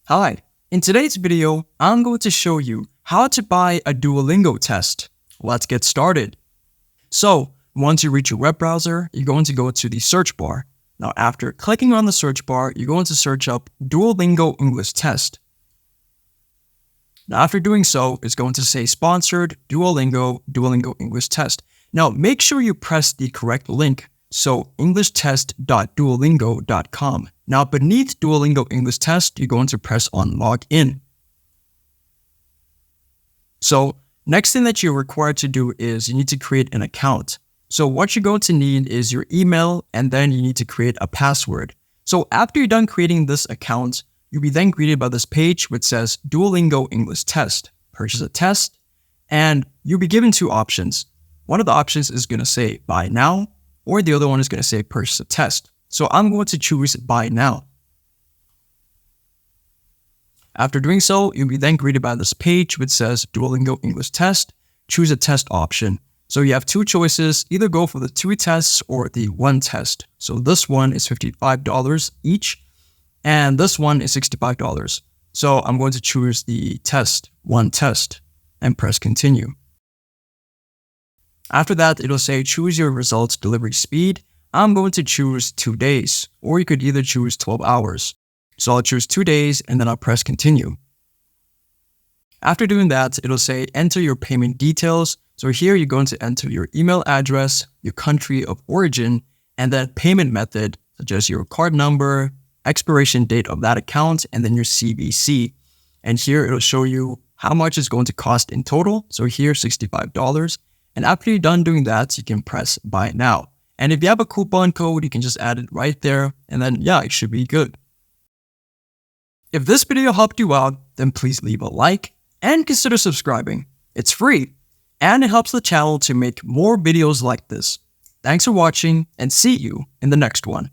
Hi, in today's video, I'm going to show you how to buy a Duolingo test. Let's get started. So, once you reach your web browser, you're going to go to the search bar. Now, after clicking on the search bar, you're going to search up Duolingo English Test. Now, after doing so, it's going to say sponsored Duolingo English Test. Now, make sure you press the correct link. So, englishtest.duolingo.com. Now, beneath Duolingo English Test, you're going to press on Log In. So, next thing that you're required to do is you need to create an account. So, what you're going to need is your email, and then you need to create a password. So, after you're done creating this account, you'll be then greeted by this page which says Duolingo English Test. Purchase a test, and you'll be given two options. One of the options is going to say Buy Now, or the other one is going to say Purchase a Test. So I'm going to choose Buy Now. After doing so, you'll be then greeted by this page which says Duolingo English Test. Choose a test option. So you have two choices, either go for the 2 tests or the 1 test. So this one is $55 each, and this one is $65. So I'm going to choose the 1 test, and press Continue. After that, it'll say choose your results delivery speed. I'm going to choose 2 days, or you could either choose 12 hours. So I'll choose 2 days and then I'll press Continue. After doing that, it'll say enter your payment details. So here you're going to enter your email address, your country of origin, and then payment method, such as your card number, expiration date of that account, and then your CVC. And here it'll show you how much it's going to cost in total. So here, $65. And after you're done doing that, you can press Buy Now. And if you have a coupon code, you can just add it right there. And then, yeah, it should be good. If this video helped you out, then please leave a like and consider subscribing. It's free, and it helps the channel to make more videos like this. Thanks for watching, and see you in the next one.